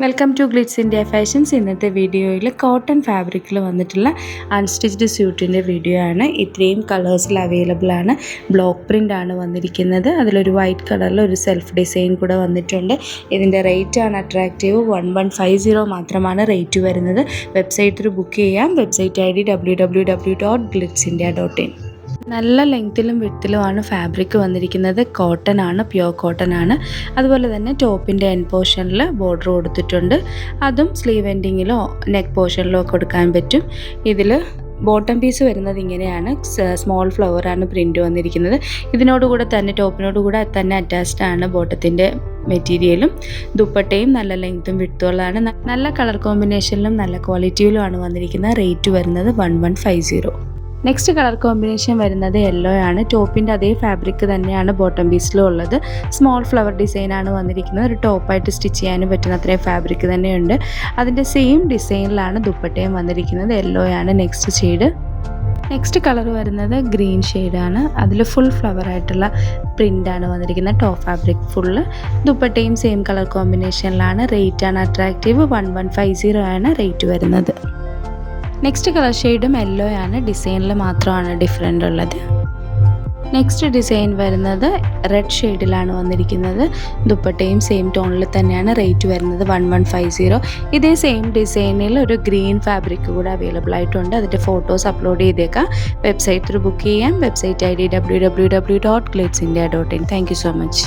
Welcome to Glitz India Fashions. ഇന്നത്തെ വീഡിയോയിൽ cotton ഫാബ്രിക്കിൽ വന്നിട്ടുള്ള അൺസ്റ്റിച്ച്ഡ് സ്യൂട്ടിൻ്റെ വീഡിയോ ആണ്. ഇത്രയും കളേഴ്സിൽ അവൈലബിൾ ആണ്. ബ്ലോക്ക് പ്രിൻ്റ് ആണ് വന്നിരിക്കുന്നത്. അതിലൊരു വൈറ്റ് കളറിൽ ഒരു സെൽഫ് ഡിസൈൻ കൂടെ വന്നിട്ടുണ്ട്. ഇതിൻ്റെ റേറ്റ് ആണ് അട്രാക്റ്റീവ്. 1150 മാത്രമാണ് റേറ്റ് വരുന്നത്. വെബ്സൈറ്റ് ബുക്ക് ചെയ്യാം. Website ID www.glitzindia.in. നല്ല ലെങ്ത്തിലും വിഡ്ത്തിലുമാണ് ഫാബ്രിക് വന്നിരിക്കുന്നത്. കോട്ടൺ ആണ്, പ്യുവർ കോട്ടൺ ആണ്. അതുപോലെ തന്നെ ടോപ്പിൻ്റെ എൻഡ് പോർഷനിൽ ബോർഡർ കൊടുത്തിട്ടുണ്ട്. അതും സ്ലീവ് എൻഡിങ്ങിലോ നെക്ക് പോർഷനിലോ കൊടുക്കാൻ പറ്റും. ഇതിൽ ബോട്ടം പീസ് വരുന്നത് ഇങ്ങനെയാണ്. സ്മോൾ ഫ്ലവറാണ് പ്രിൻ്റ് വന്നിരിക്കുന്നത്. ഇതിനോടുകൂടെ തന്നെ ടോപ്പിനോടുകൂടെ തന്നെ അറ്റാച്ച്ഡ് ആണ് ബോട്ടത്തിൻ്റെ മെറ്റീരിയലും. ദുപ്പട്ടയും നല്ല ലെങ്ത്തും വിഡ്ത്തുള്ളതാണ്. നല്ല കളർ കോമ്പിനേഷനിലും നല്ല ക്വാളിറ്റിയിലുമാണ് വന്നിരിക്കുന്നത്. റേറ്റ് വരുന്നത് 1150. നെക്സ്റ്റ് കളർ കോമ്പിനേഷൻ വരുന്നത് യെല്ലോ ആണ്. ടോപ്പിൻ്റെ അതേ ഫാബ്രിക് തന്നെയാണ് ബോട്ടം പീസിലും ഉള്ളത്. സ്മോൾ ഫ്ലവർ ഡിസൈനാണ് വന്നിരിക്കുന്നത്. ഒരു ടോപ്പായിട്ട് സ്റ്റിച്ച് ചെയ്യാനും പറ്റുന്ന അത്രയും ഫാബ്രിക് തന്നെയുണ്ട്. അതിൻ്റെ സെയിം ഡിസൈനിലാണ് ദുപ്പട്ടയും വന്നിരിക്കുന്നത്. യെല്ലോ ആണ് നെക്സ്റ്റ് ഷെയ്ഡ്. നെക്സ്റ്റ് കളർ വരുന്നത് ഗ്രീൻ ഷെയ്ഡാണ്. അതിൽ ഫുൾ ഫ്ലവർ ആയിട്ടുള്ള പ്രിൻ്റാണ് വന്നിരിക്കുന്നത്. Top fabric full. ദുപ്പട്ടയും സെയിം കളർ കോമ്പിനേഷനിലാണ്. റേറ്റ് ആണ് അട്രാക്റ്റീവ്. 1150 ആണ് റേറ്റ് വരുന്നത്. നെക്സ്റ്റ് കളർ ഷെയ്ഡും യെല്ലോ ആണ്. ഡിസൈനിൽ മാത്രമാണ് ഡിഫറെൻ്റ് ഉള്ളത്. നെക്സ്റ്റ് ഡിസൈൻ വരുന്നത് റെഡ് ഷെയ്ഡിലാണ് വന്നിരിക്കുന്നത്. ദുപ്പട്ടയും സെയിം ടോണിൽ തന്നെയാണ്. റേറ്റ് വരുന്നത് 1150. ഇതേ സെയിം ഡിസൈനിൽ ഒരു ഗ്രീൻ ഫാബ്രിക് കൂടെ അവൈലബിൾ ആയിട്ടുണ്ട്. അതിൻ്റെ ഫോട്ടോസ് അപ്ലോഡ് ചെയ്തേക്കാം. വെബ്സൈറ്റ് ബുക്ക് ചെയ്യാം. Website ID www.glitzindia.in. Thank you so much.